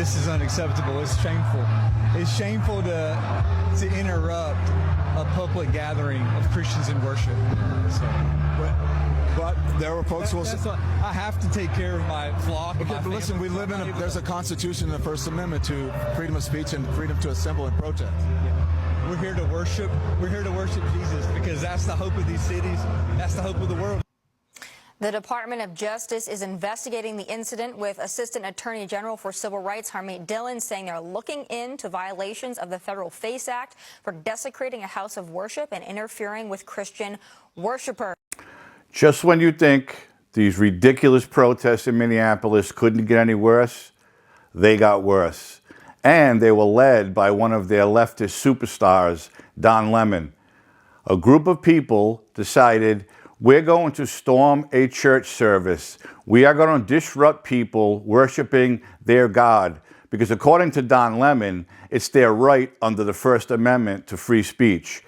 this is unacceptable. It's shameful. It's shameful to interrupt a public gathering of Christians in worship. So, but there were folks who will say, I have to take care of my flock. Okay, but listen, we live there's a constitution and the First Amendment to freedom of speech and freedom to assemble and protest. Yeah. We're here to worship. We're here to worship Jesus because that's the hope of these cities. That's the hope of the world. The Department of Justice is investigating the incident, with Assistant Attorney General for Civil Rights Harmeet Dillon saying they're looking into violations of the Federal FACE Act for desecrating a house of worship and interfering with Christian worshipers. Just when you think these ridiculous protests in Minneapolis couldn't get any worse, they got worse. And they were led by one of their leftist superstars, Don Lemon. A group of people decided, we're going to storm a church service. We are going to disrupt people worshiping their God. Because according to Don Lemon, it's their right under the First Amendment to free speech.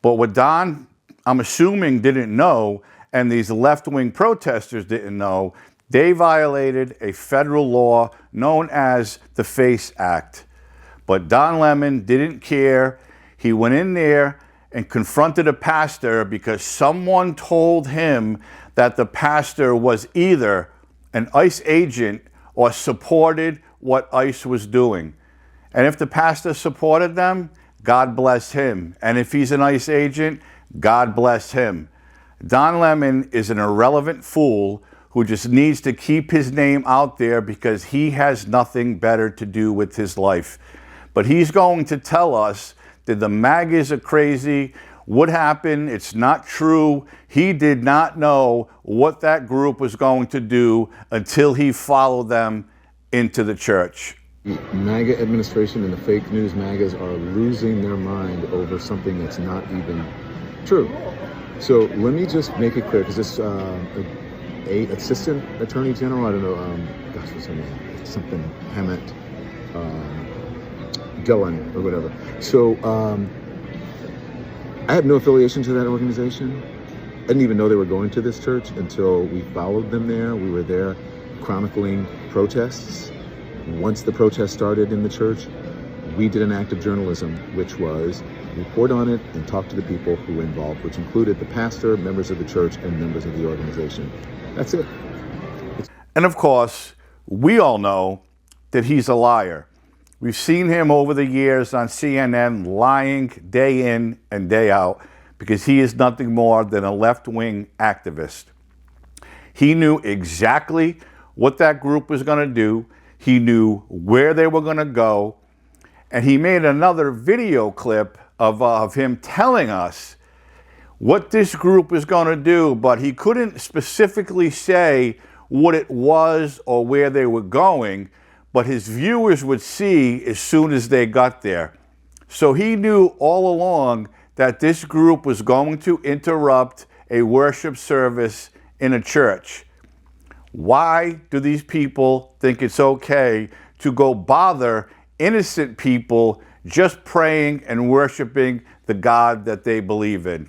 But what Don, I'm assuming, didn't know, and these left-wing protesters didn't know, they violated a federal law known as the FACE Act. But Don Lemon didn't care. He went in there and confronted a pastor because someone told him that the pastor was either an ICE agent or supported what ICE was doing. And if the pastor supported them, God bless him. And if he's an ICE agent, God bless him. Don Lemon is an irrelevant fool who just needs to keep his name out there because he has nothing better to do with his life. But he's going to tell us that the MAGAs are crazy. What happened? It's not true. He did not know what that group was going to do until he followed them into the church. The MAGA administration and the fake news MAGAs are losing their mind over something that's not even true. So let me just make it clear, because this assistant attorney general, I don't know, gosh, what's her name? Something Hammett. Dillon or whatever. So I have no affiliation to that organization. I didn't even know they were going to this church until we followed them there. We were there chronicling protests. Once the protest started in the church, we did an act of journalism, which was report on it and talk to the people who were involved, which included the pastor, members of the church, and members of the organization. That's it. And of course, we all know that he's a liar. We've seen him over the years on CNN lying day in and day out because he is nothing more than a left-wing activist. He knew exactly what that group was going to do. He knew where they were going to go. And he made another video clip of him telling us what this group was going to do, but he couldn't specifically say what it was or where they were going. But his viewers would see as soon as they got there. So he knew all along that this group was going to interrupt a worship service in a church. Why do these people think it's okay to go bother innocent people just praying and worshiping the God that they believe in?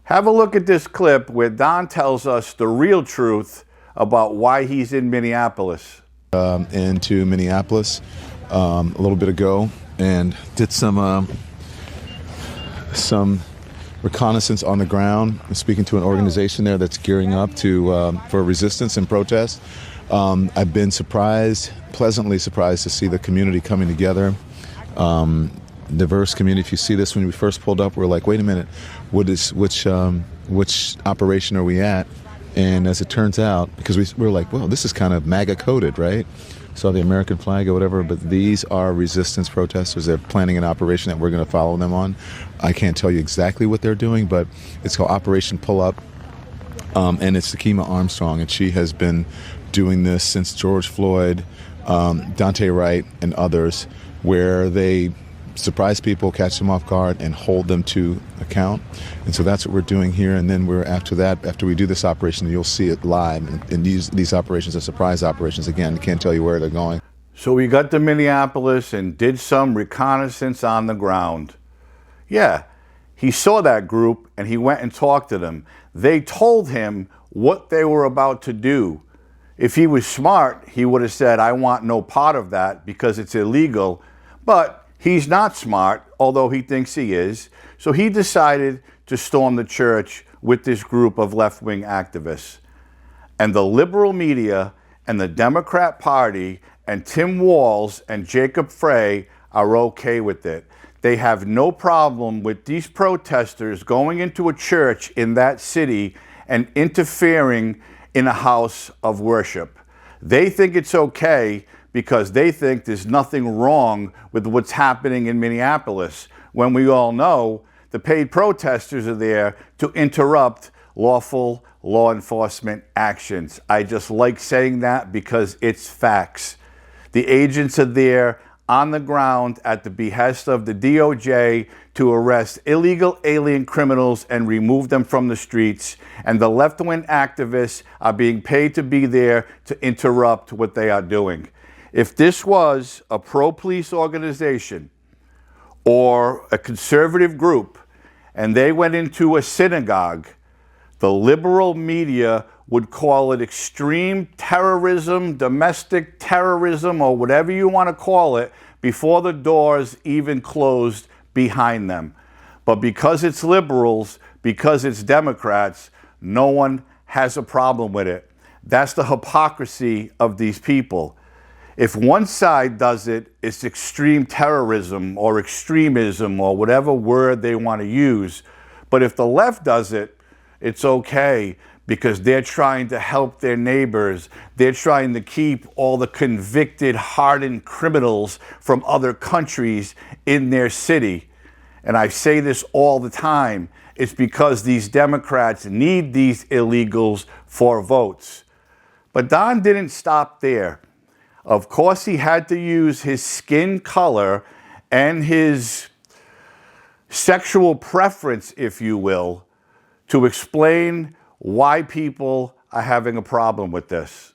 Have a look at this clip where Don tells us the real truth about why he's in Minneapolis. Into Minneapolis a little bit ago and did some reconnaissance on the ground, speaking to an organization there that's gearing up for resistance and protest. I've been pleasantly surprised to see the community coming together. Diverse community. If you see this, when we first pulled up, we're like, wait a minute, which operation are we at? And as it turns out, because we're like, well, this is kind of MAGA coded, right? Saw the American flag or whatever, but these are resistance protesters. They're planning an operation that we're going to follow them on. I can't tell you exactly what they're doing, but it's called Operation Pull Up. And it's Takima Armstrong, and she has been doing this since George Floyd, Dante Wright, and others, where they surprise people, catch them off guard, and hold them to account. And so that's what we're doing here. And then after we do this operation, you'll see it live. And these operations are surprise operations. Again, you can't tell you where they're going. So we got to Minneapolis and did some reconnaissance on the ground. Yeah, he saw that group and he went and talked to them. They told him what they were about to do. If he was smart, he would have said, I want no part of that because it's illegal. But he's not smart, although he thinks he is. So he decided to storm the church with this group of left-wing activists. And the liberal media and the Democrat Party and Tim Walz and Jacob Frey are okay with it. They have no problem with these protesters going into a church in that city and interfering in a house of worship. They think it's okay because they think there's nothing wrong with what's happening in Minneapolis, when we all know the paid protesters are there to interrupt lawful law enforcement actions. I just like saying that because it's facts. The agents are there on the ground at the behest of the DOJ to arrest illegal alien criminals and remove them from the streets. And the left-wing activists are being paid to be there to interrupt what they are doing. If this was a pro-police organization or a conservative group and they went into a synagogue, the liberal media would call it extreme terrorism, domestic terrorism, or whatever you want to call it, before the doors even closed behind them. But because it's liberals, because it's Democrats, no one has a problem with it. That's the hypocrisy of these people. If one side does it, it's extreme terrorism or extremism or whatever word they want to use. But if the left does it, it's okay because they're trying to help their neighbors. They're trying to keep all the convicted, hardened criminals from other countries in their city. And I say this all the time. It's because these Democrats need these illegals for votes. But Don didn't stop there. Of course, he had to use his skin color and his sexual preference, if you will, to explain why people are having a problem with this.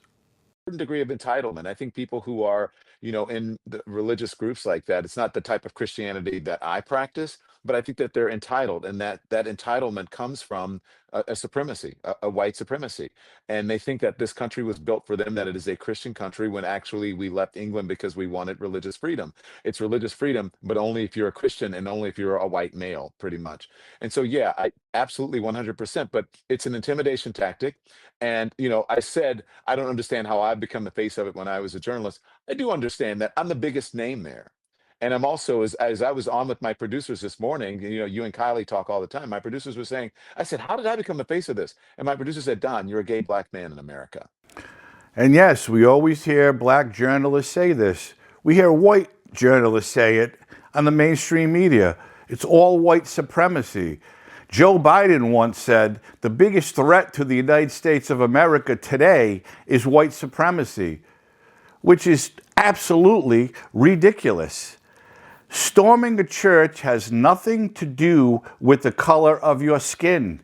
Certain degree of entitlement. I think people who are, in the religious groups like that, it's not the type of Christianity that I practice, but I think that they're entitled, and that entitlement comes from a supremacy, a white supremacy. And they think that this country was built for them, that it is a Christian country, when actually we left England because we wanted religious freedom. It's religious freedom, but only if you're a Christian and only if you're a white male, pretty much. And so, yeah, I absolutely 100%, but it's an intimidation tactic. And, I said, I don't understand how I've become the face of it when I was a journalist. I do understand that I'm the biggest name there. And I'm also, as I was on with my producers this morning, you and Kylie talk all the time. My producers were saying, I said, how did I become the face of this? And my producer said, Don, you're a gay black man in America. And yes, we always hear black journalists say this. We hear white journalists say it on the mainstream media. It's all white supremacy. Joe Biden once said, the biggest threat to the United States of America today is white supremacy, which is absolutely ridiculous. Storming a church has nothing to do with the color of your skin.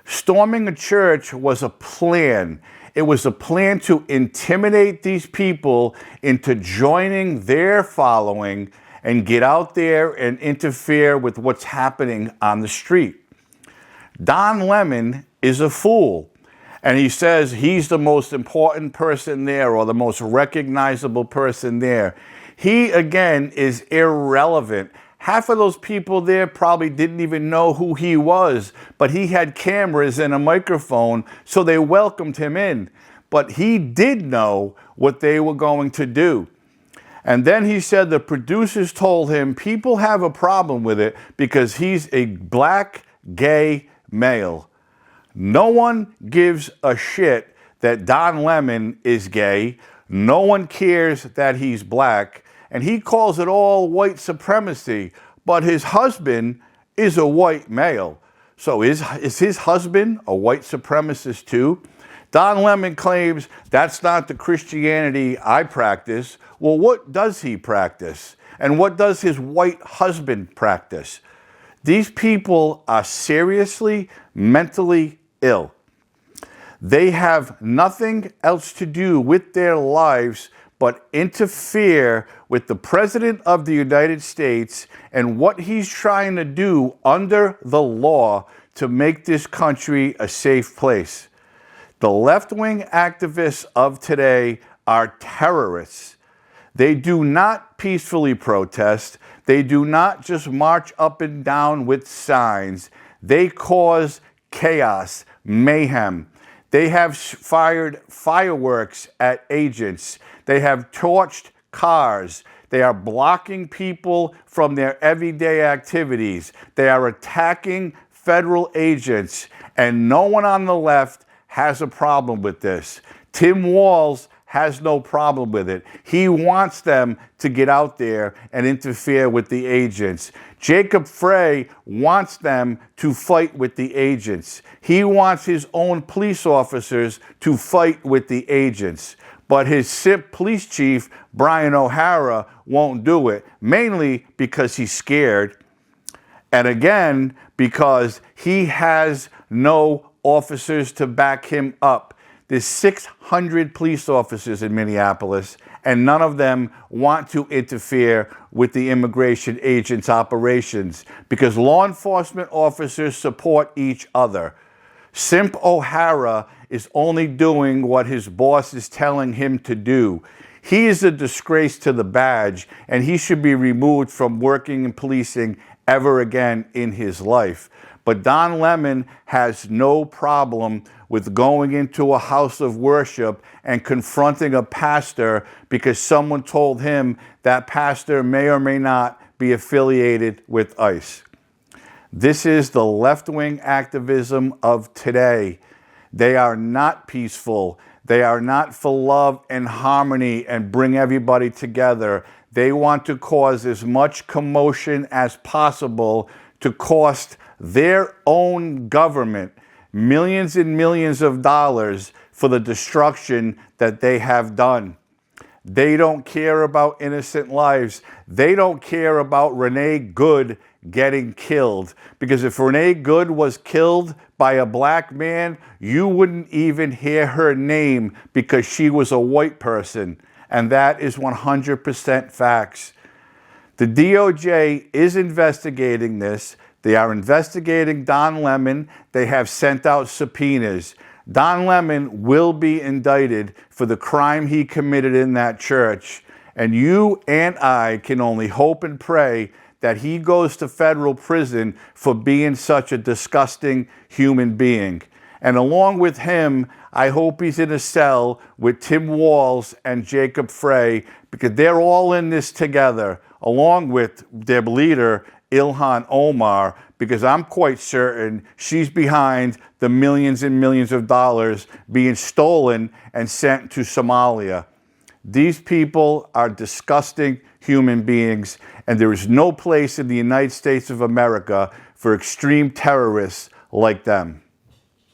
Storming a church was a plan. It was a plan to intimidate these people into joining their following and get out there and interfere with what's happening on the street. Don Lemon is a fool. And he says he's the most important person there or the most recognizable person there. He, again, is irrelevant. Half of those people there probably didn't even know who he was, but he had cameras and a microphone, so they welcomed him in. But he did know what they were going to do. And then he said the producers told him people have a problem with it because he's a black, gay male. No one gives a shit that Don Lemon is gay. No one cares that he's black. And he calls it all white supremacy. But his husband is a white male. So is his husband a white supremacist too? Don Lemon claims that's not the Christianity I practice. Well, what does he practice? And what does his white husband practice? These people are seriously mentally ill. They have nothing else to do with their lives but interfere with the President of the United States and what he's trying to do under the law to make this country a safe place. The left-wing activists of today are terrorists. They do not peacefully protest. They do not just march up and down with signs. They cause chaos, mayhem. They have fired fireworks at agents. They have torched cars. They are blocking people from their everyday activities. They are attacking federal agents, and no one on the left has a problem with this. Tim Walz has no problem with it. He wants them to get out there and interfere with the agents. Jacob Frey wants them to fight with the agents. He wants his own police officers to fight with the agents. But his SIP police chief, Brian O'Hara, won't do it, mainly because he's scared. And again, because he has no officers to back him up. There's 600 police officers in Minneapolis, and none of them want to interfere with the immigration agents' operations because law enforcement officers support each other. Simp O'Hara is only doing what his boss is telling him to do. He is a disgrace to the badge, and he should be removed from working in policing ever again in his life. But Don Lemon has no problem with going into a house of worship and confronting a pastor because someone told him that pastor may or may not be affiliated with ICE. This is the left-wing activism of today. They are not peaceful. They are not for love and harmony and bring everybody together. They want to cause as much commotion as possible to cost their own government millions and millions of dollars for the destruction that they have done. They don't care about innocent lives. They don't care about Renee Good getting killed. Because if Renee Good was killed by a black man, you wouldn't even hear her name because she was a white person. And that is 100% facts. The DOJ is investigating this. They are investigating Don Lemon. They have sent out subpoenas. Don Lemon will be indicted for the crime he committed in that church. And you and I can only hope and pray that he goes to federal prison for being such a disgusting human being. And along with him, I hope he's in a cell with Tim Walz and Jacob Frey, because they're all in this together, along with their leader, Ilhan Omar, because I'm quite certain she's behind the millions and millions of dollars being stolen and sent to Somalia. These people are disgusting human beings, and there is no place in the United States of America for extreme terrorists like them.